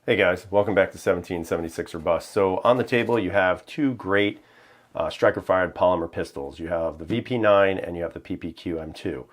Hey guys, welcome back to 1776 or Bust. So on the table you have two great striker-fired polymer pistols. You have the VP9 and you have the Ppq M2.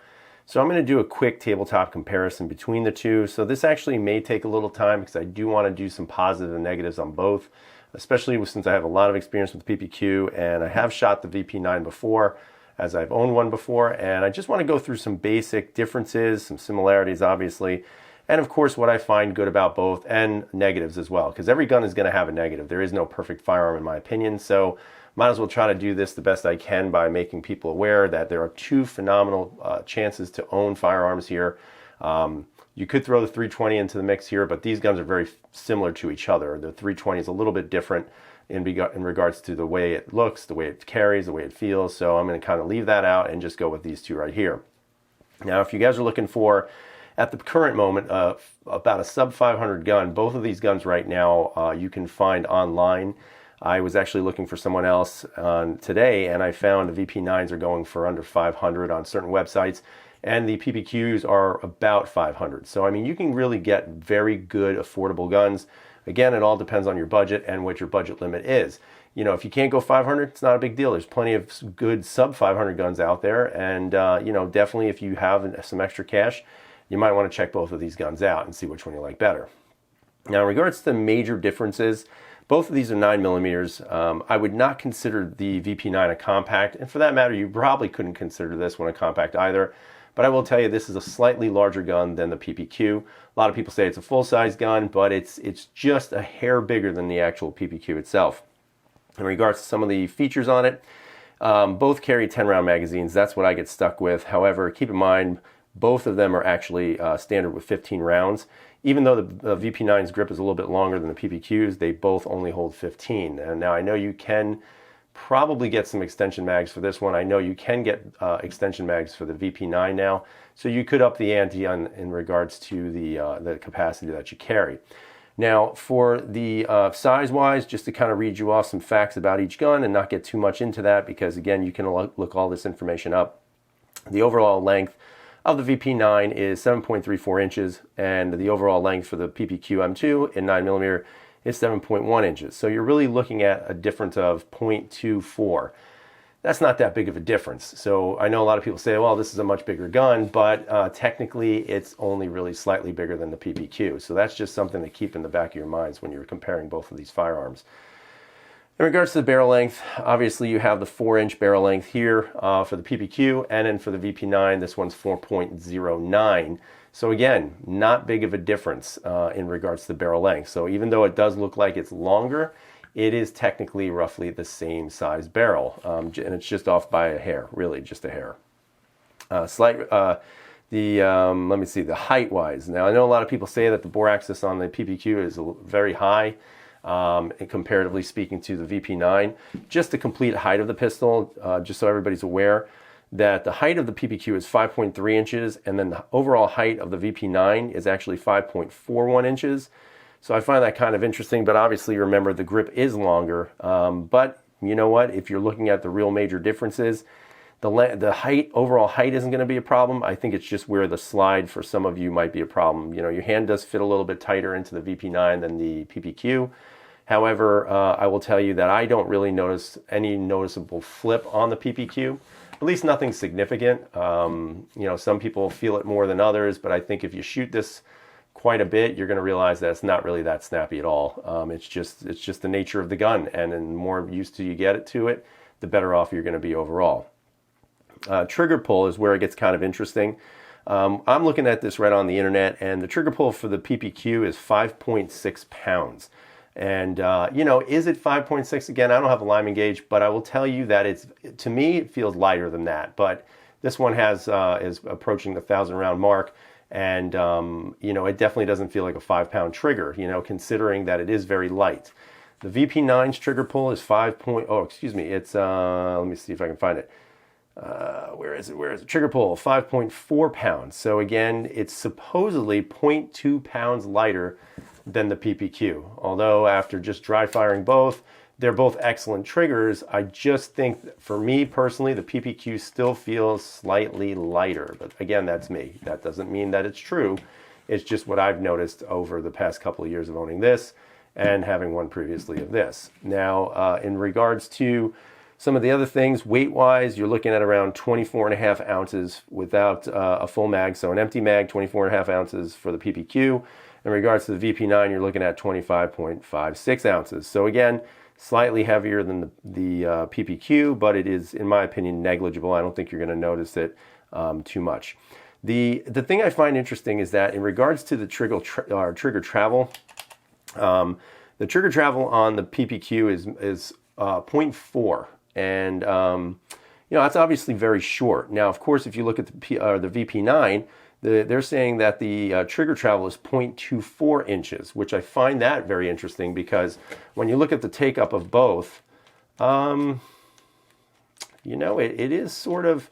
So I'm going to do a quick tabletop comparison between the two. So this actually may take a little time because I do want to do some positives and negatives on both, especially since I have a lot of experience with the Ppq and I have shot the VP9 before, as I've owned one before, and I just want to go through some basic differences, some similarities obviously, and of course what I find good about both and negatives as well, because every gun is going to have a negative. There is no perfect firearm in my opinion, so might as well try to do this the best I can by making people aware that there are two phenomenal chances to own firearms here. You could throw the 320 into the mix here, but these guns are very similar to each other. The 320 is a little bit different in regards to the way it looks, the way it carries, the way it feels, so I'm going to kind of leave that out and just go with these two right here. Now if you guys are looking for, at the current moment, about a sub 500 gun, both of these guns right now you can find online. I was actually looking for someone else today, and I found the VP9s are going for under 500 on certain websites, and the PPQs are about 500. So I mean, you can really get very good, affordable guns. Again, it all depends on your budget and what your budget limit is. You know, if you can't go 500, it's not a big deal. There's plenty of good sub 500 guns out there, and you know, definitely if you have some extra cash, you might want to check both of these guns out and see which one you like better. Now, in regards to the major differences, both of these are 9mm. I would not consider the VP9 a compact, and for that matter, you probably couldn't consider this one a compact either. But I will tell you, this is a slightly larger gun than the Ppq. A lot of people say it's a full-size gun, but it's just a hair bigger than the actual Ppq itself. In regards to some of the features on it, both carry 10-round magazines. That's what I get stuck with. However, keep in mind, both of them are actually standard with 15 rounds. Even though the VP9's grip is a little bit longer than the PPQ's, they both only hold 15. And now I know you can probably get some extension mags for this one. I know you can get extension mags for the VP9 now, so you could up the ante in regards to the capacity that you carry. Now, for the size-wise, just to kind of read you off some facts about each gun and not get too much into that, because again, you can look all this information up. The overall length of the VP9 is 7.34 inches, and the overall length for the Ppq M2 in 9mm is 7.1 inches. So you're really looking at a difference of 0.24. That's not that big of a difference. So I know a lot of people say, well, this is a much bigger gun, but technically it's only really slightly bigger than the Ppq. So that's just something to keep in the back of your minds when you're comparing both of these firearms. In regards to the barrel length, obviously you have the 4-inch barrel length here for the Ppq, and then for the VP9, this one's 4.09. So again, not big of a difference in regards to the barrel length. So even though it does look like it's longer, it is technically roughly the same size barrel, and it's just off by a hair, really just a hair. Let me see, the height-wise. Now I know a lot of people say that the bore axis on the Ppq is very high. And comparatively speaking to the VP9, just the complete height of the pistol, just so everybody's aware, that the height of the Ppq is 5.3 inches, and then the overall height of the VP9 is actually 5.41 inches. So I find that kind of interesting, but obviously remember the grip is longer. But you know what? If you're looking at the real major differences, the height, overall height isn't going to be a problem. I think it's just where the slide for some of you might be a problem. You know, your hand does fit a little bit tighter into the VP9 than the Ppq. However, I will tell you that I don't really notice any noticeable flip on the Ppq, at least nothing significant. You know, some people feel it more than others, but I think if you shoot this quite a bit, you're going to realize that it's not really that snappy at all. It's just the nature of the gun, and the more used to you get to it, the better off you're going to be overall. Trigger pull is where it gets kind of interesting. I'm looking at this right on the internet, and the trigger pull for the Ppq is 5.6 pounds. And, you know, is it 5.6? Again, I don't have a Lyman gauge, but I will tell you that to me, it feels lighter than that. But this one is approaching the 1,000-round mark, and, you know, it definitely doesn't feel like a 5-pound trigger, you know, considering that it is very light. The VP9's trigger pull is let me see if I can find it. Where is it? Trigger pull, 5.4 pounds. So again, it's supposedly 0.2 pounds lighter than the Ppq. Although after just dry firing both, they're both excellent triggers. I just think, for me personally, the Ppq still feels slightly lighter. But again, that's me. That doesn't mean that it's true. It's just what I've noticed over the past couple of years of owning this and having one previously of this. Now, in regards to some of the other things, weight-wise, you're looking at around 24.5 ounces without a full mag. So an empty mag, 24.5 ounces for the PPQ. In regards to the VP9, you're looking at 25.56 ounces. So again, slightly heavier than the PPQ, but it is, in my opinion, negligible. I don't think you're going to notice it too much. The thing I find interesting is that in regards to the trigger travel, the trigger travel on the PPQ is 0.4, and that's obviously very short. Now, of course, if you look at the VP9, they're saying that the trigger travel is 0.24 inches, which I find that very interesting because when you look at the take up of both, it is sort of,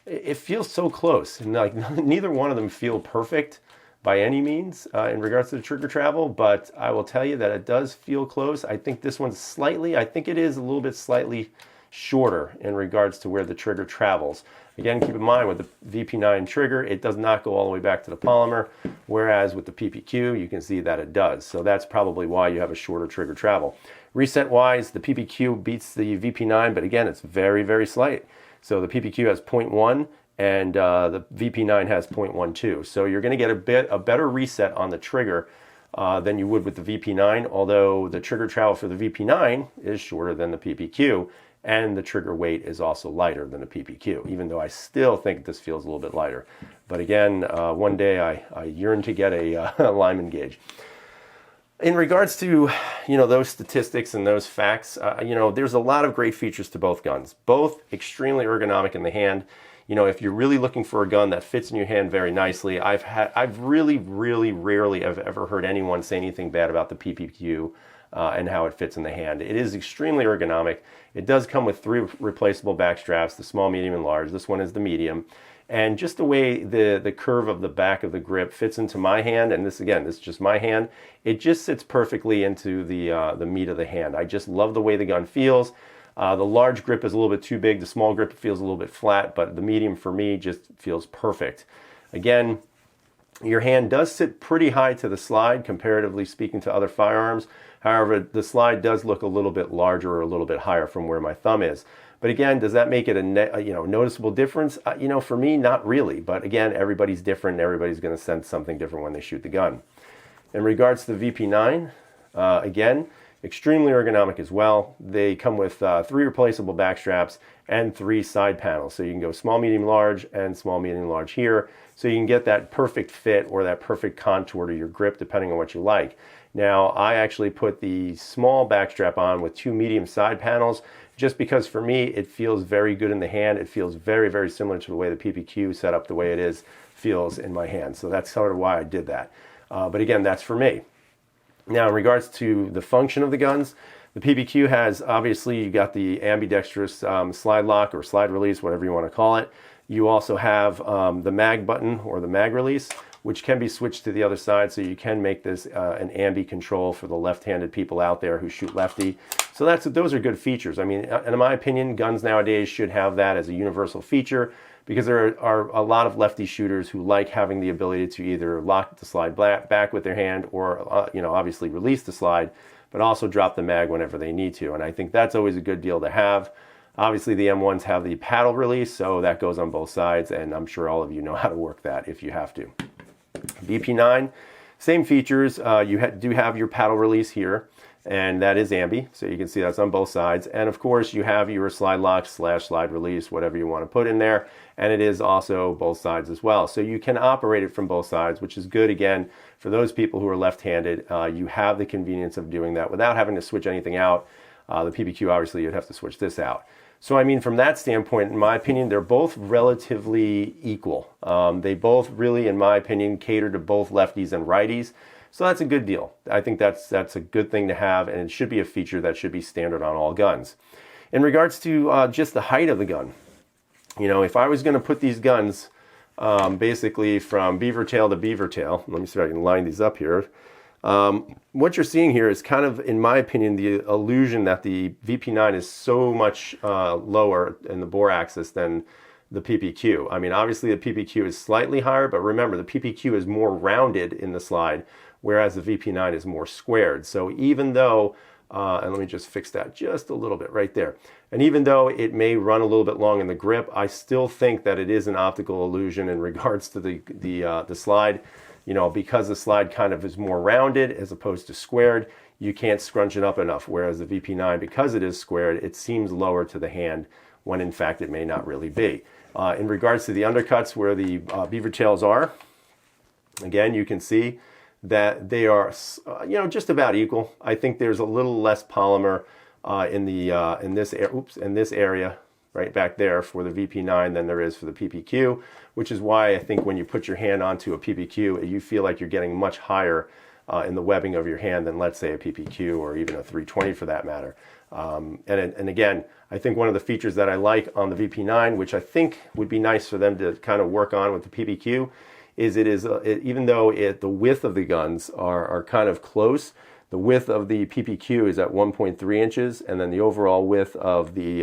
it feels so close, and like neither one of them feel perfect by any means in regards to the trigger travel, but I will tell you that it does feel close. I think this one's I think it is a little bit slightly shorter in regards to where the trigger travels. Again, keep in mind with the VP9 trigger, it does not go all the way back to the polymer, whereas with the PPQ, you can see that it does. So that's probably why you have a shorter trigger travel. Reset-wise, the PPQ beats the VP9, but again, it's very, very slight. So the PPQ has 0.1, and the VP9 has 0.12. So you're going to get a better reset on the trigger than you would with the VP9, although the trigger travel for the VP9 is shorter than the PPQ, and the trigger weight is also lighter than the PPQ, even though I still think this feels a little bit lighter. But again, one day I yearn to get a Lyman gauge. In regards to those statistics and those facts, there's a lot of great features to both guns, both extremely ergonomic in the hand. If you're really looking for a gun that fits in your hand very nicely, I've really, really rarely have ever heard anyone say anything bad about the PPQ and how it fits in the hand. It is extremely ergonomic. It does come with 3 replaceable back straps, the small, medium, and large. This one is the medium. And just the way the curve of the back of the grip fits into my hand, and this is just my hand, it just sits perfectly into the meat of the hand. I just love the way the gun feels. The large grip is a little bit too big. The small grip feels a little bit flat, but the medium for me just feels perfect. Again, your hand does sit pretty high to the slide, comparatively speaking to other firearms. However, the slide does look a little bit larger or a little bit higher from where my thumb is. But again, does that make it a noticeable difference? For me, not really. But again, everybody's different. Everybody's going to sense something different when they shoot the gun. In regards to the VP9, again, extremely ergonomic as well. They come with 3 replaceable back straps and 3 side panels. So you can go small, medium, large, and small, medium, large here. So you can get that perfect fit or that perfect contour to your grip depending on what you like. Now, I actually put the small back strap on with 2 medium side panels just because for me, it feels very good in the hand. It feels very, very similar to the way the PPQ set up the way it is feels in my hand. So that's sort of why I did that. But again, that's for me. Now, in regards to the function of the guns, the PPQ has, obviously, you got the ambidextrous slide lock or slide release, whatever you want to call it. You also have the mag button or the mag release, which can be switched to the other side, so you can make this an ambi control for the left-handed people out there who shoot lefty. So those are good features. I mean, in my opinion, guns nowadays should have that as a universal feature because there are a lot of lefty shooters who like having the ability to either lock the slide back with their hand or, obviously release the slide, but also drop the mag whenever they need to. And I think that's always a good deal to have. Obviously, the M1s have the paddle release, so that goes on both sides, and I'm sure all of you know how to work that if you have to. VP9, same features. You do have your paddle release here, and that is ambi, so you can see that's on both sides. And of course, you have your slide lock / slide release, whatever you want to put in there, and it is also both sides as well. So you can operate it from both sides, which is good, again, for those people who are left-handed. You have the convenience of doing that without having to switch anything out. The PPQ, obviously, you'd have to switch this out. So, I mean, from that standpoint, in my opinion, they're both relatively equal. They both really, in my opinion, cater to both lefties and righties. So that's a good deal. I think that's a good thing to have, and it should be a feature that should be standard on all guns. In regards to just the height of the gun, if I was going to put these guns basically from beaver tail to beaver tail, let me see if I can line these up here. What you're seeing here is kind of, in my opinion, the illusion that the VP9 is so much lower in the bore axis than the PPQ. I mean, obviously the PPQ is slightly higher, but remember the PPQ is more rounded in the slide, whereas the VP9 is more squared. So even though, and let me just fix that just a little bit right there. And even though it may run a little bit long in the grip, I still think that it is an optical illusion in regards to the slide. You know, because the slide kind of is more rounded as opposed to squared, you can't scrunch it up enough. Whereas the VP9, because it is squared, it seems lower to the hand when in fact it may not really be. In regards to the undercuts where the beaver tails are, again, you can see that they are, you know, just about equal. I think there's a little less polymer in this area right back there for the VP9 than there is for the PPQ, which is why I think when you put your hand onto a PPQ, you feel like you're getting much higher in the webbing of your hand than, let's say, a PPQ or even a 320 for that matter. And again, I think one of the features that I like on the VP9, which I think would be nice for them to kind of work on with the PPQ, is even though the width of the guns are kind of close, the width of the PPQ is at 1.3 inches, and then the overall width of the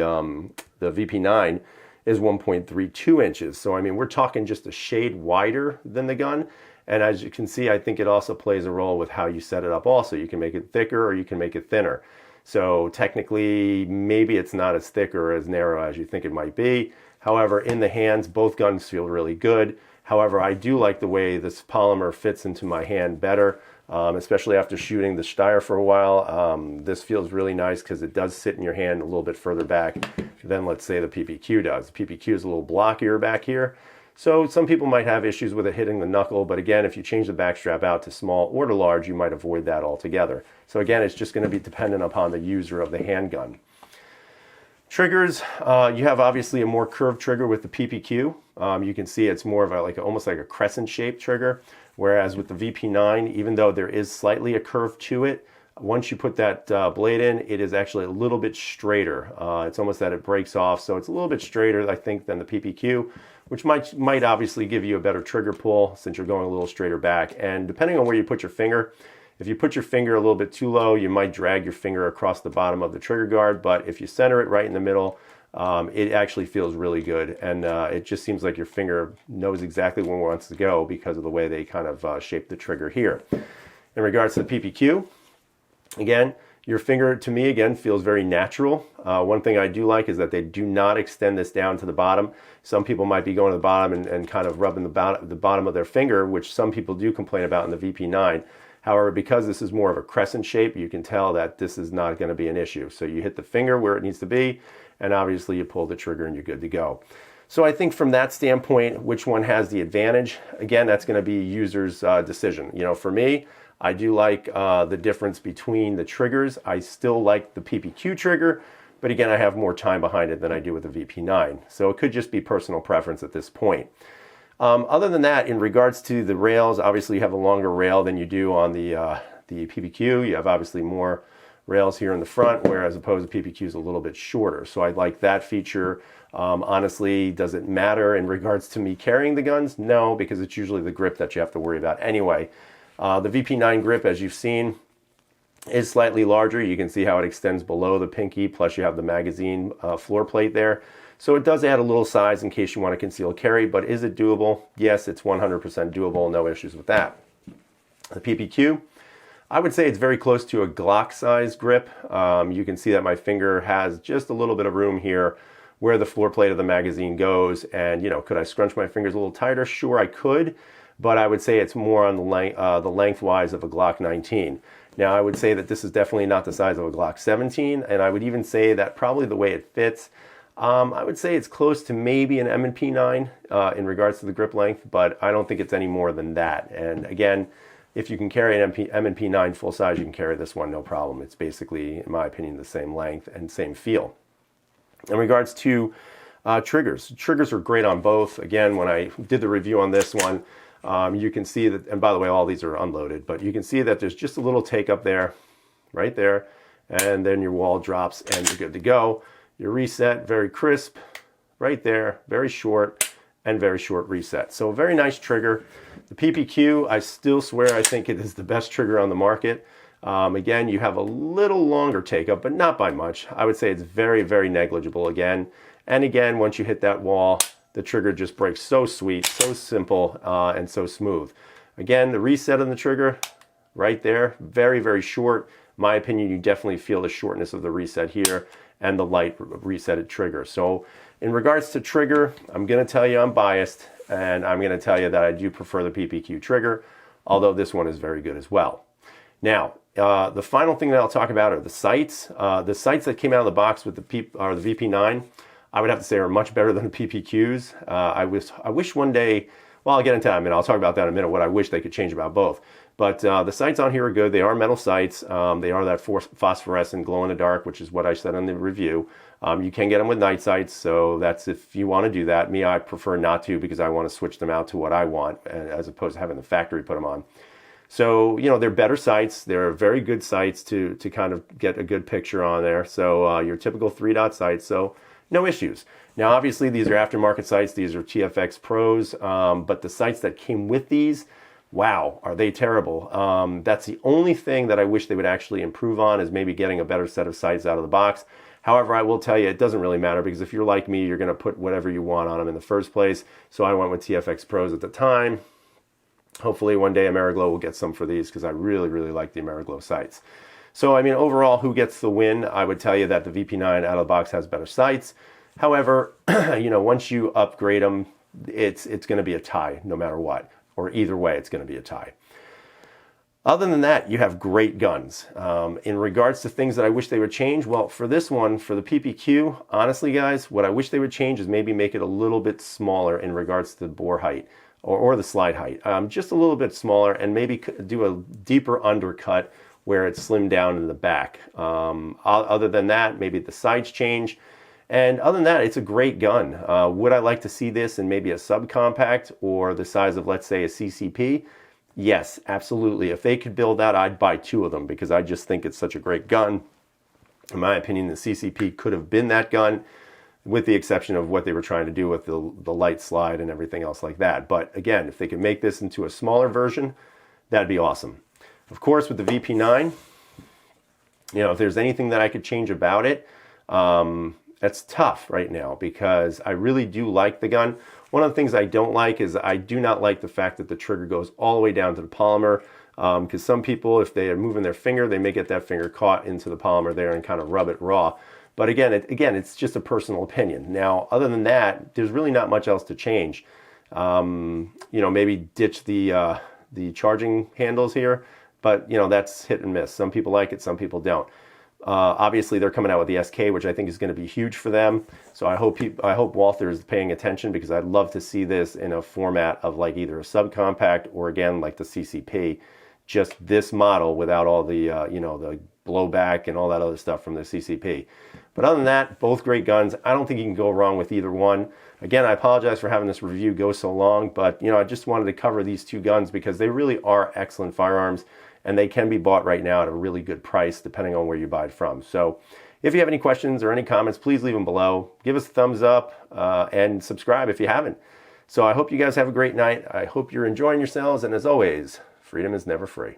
VP9 is 1.32 inches. So I mean, we're talking just a shade wider than the gun. And as you can see, I think it also plays a role with how you set it up also. You can make it thicker or you can make it thinner. So technically, maybe it's not as thick or as narrow as you think it might be. However, in the hands, both guns feel really good. However, I do like the way this polymer fits into my hand better, especially after shooting the Steyr for a while. This feels really nice because it does sit in your hand a little bit further back than, let's say, the PPQ does. The PPQ is a little blockier back here. So some people might have issues with it hitting the knuckle, but again, if you change the backstrap out to small or to large, you might avoid that altogether. So again, it's just going to be dependent upon the user of the handgun. Triggers, you have obviously a more curved trigger with the PPQ. You can see it's more of almost like a crescent-shaped trigger, whereas with the VP9, even though there is slightly a curve to it, once you put that blade in, it is actually a little bit straighter. It's almost that it breaks off, so it's a little bit straighter, I think, than the PPQ, which might obviously give you a better trigger pull since you're going a little straighter back. And depending on where you put your finger, if you put your finger a little bit too low, you might drag your finger across the bottom of the trigger guard, but if you center it right in the middle, it actually feels really good. And it just seems like your finger knows exactly where it wants to go because of the way they kind of shape the trigger here. In regards to the PPQ, again, your finger, to me, again, feels very natural. One thing I do like is that they do not extend this down to the bottom. Some people might be going to the bottom and kind of rubbing the bottom of their finger, which some people do complain about in the VP9. However, because this is more of a crescent shape, you can tell that this is not going to be an issue. So you hit the finger where it needs to be, and obviously you pull the trigger and you're good to go. So I think from that standpoint, which one has the advantage? Again, that's going to be user's decision. You know, for me, I do like the difference between the triggers. I still like the PPQ trigger, but again, I have more time behind it than I do with the VP9. So it could just be personal preference at this point. Other than that, in regards to the rails, obviously you have a longer rail than you do on the PPQ. You have obviously more rails here in the front, whereas opposed to PPQ is a little bit shorter. So I like that feature. Honestly, does it matter in regards to me carrying the guns? No, because it's usually the grip that you have to worry about anyway. The VP9 grip, as you've seen, is slightly larger. You can see how it extends below the pinky, plus you have the magazine floor plate there. So it does add a little size in case you want to conceal carry, but is it doable? Yes, it's 100% doable, no issues with that. The PPQ, I would say it's very close to a Glock size grip. You can see that my finger has just a little bit of room here where the floor plate of the magazine goes. And, you know, could I scrunch my fingers a little tighter? Sure, I could, but I would say it's more on the lengthwise of a Glock 19. Now, I would say that this is definitely not the size of a Glock 17, and I would even say that probably the way it fits, I would say it's close to maybe an M&P 9 in regards to the grip length, but I don't think it's any more than that. And again, if you can carry an M&P 9 full size, you can carry this one, no problem. It's basically, in my opinion, the same length and same feel. In regards to triggers are great on both. Again, when I did the review on this one, you can see that, and by the way, all these are unloaded, but you can see that there's just a little take up there, right there, and then your wall drops and you're good to go. Your reset, very crisp, right there, very short, and very short reset. So a very nice trigger. The PPQ, I still swear I think it is the best trigger on the market. Again, you have a little longer take up, but not by much. I would say it's very, very negligible again. And again, once you hit that wall, the trigger just breaks so sweet, so simple, and so smooth. Again, the reset on the trigger right there, very, very short. In my opinion, you definitely feel the shortness of the reset here and the light resetted trigger. So in regards to trigger, I'm going to tell you I'm biased, and I'm going to tell you that I do prefer the PPQ trigger, although this one is very good as well. Now, the final thing that I'll talk about are the sights. The sights that came out of the box with the VP9, I would have to say are much better than the PPQs. I wish one day, well, I'll get into that in a minute. I'll talk about that in a minute, what I wish they could change about both. But the sights on here are good. They are metal sights. They are that phosphorescent glow in the dark, which is what I said in the review. You can get them with night sights, so that's if you want to do that. Me, I prefer not to because I want to switch them out to what I want as opposed to having the factory put them on. So, you know, they're better sights. They're very good sights to kind of get a good picture on there. So your typical 3-dot sights, so no issues. Now, obviously, these are aftermarket sights. These are TFX Pros, but the sights that came with these, wow, are they terrible. That's the only thing that I wish they would actually improve on, is maybe getting a better set of sights out of the box. However, I will tell you, it doesn't really matter because if you're like me, you're going to put whatever you want on them in the first place. So I went with TFX Pros at the time. Hopefully one day Ameriglow will get some for these because I really, really like the Ameriglow sights. So, I mean, overall, who gets the win? I would tell you that the VP9 out of the box has better sights. However, you know, once you upgrade them, it's going to be a tie no matter what. Or either way, it's going to be a tie. Other than that, you have great guns. In regards to things that I wish they would change, well, for this one, for the PPQ, honestly, guys, what I wish they would change is maybe make it a little bit smaller in regards to the bore height or the slide height. Just a little bit smaller, and maybe do a deeper undercut where it's slimmed down in the back. Other than that, maybe the sides change. And other than that, it's a great gun. Would I like to see this in maybe a subcompact or the size of, let's say, a CCP? Yes, absolutely. If they could build that, I'd buy 2 of them because I just think it's such a great gun. In my opinion, the CCP could have been that gun, with the exception of what they were trying to do with the light slide and everything else like that. But again, if they could make this into a smaller version, that'd be awesome. Of course, with the VP9, you know, if there's anything that I could change about it, that's tough right now because I really do like the gun. One of the things I don't like is I do not like the fact that the trigger goes all the way down to the polymer, because some people, if they are moving their finger, they may get that finger caught into the polymer there and kind of rub it raw. But again, it's just a personal opinion. Now, other than that, there's really not much else to change. You know, maybe ditch the charging handles here, but you know, that's hit and miss. Some people like it, some people don't. Obviously, they're coming out with the SK, which I think is going to be huge for them. So I hope Walther is paying attention because I'd love to see this in a format of like either a subcompact or again like the CCP, just this model without all the you know, the blowback and all that other stuff from the CCP. But other than that, both great guns. I don't think you can go wrong with either one. Again, I apologize for having this review go so long, but you know, I just wanted to cover these 2 guns because they really are excellent firearms. And they can be bought right now at a really good price depending on where you buy it from. So if you have any questions or any comments, please leave them below. Give us a thumbs up and subscribe if you haven't. So I hope you guys have a great night. I hope you're enjoying yourselves. And as always, freedom is never free.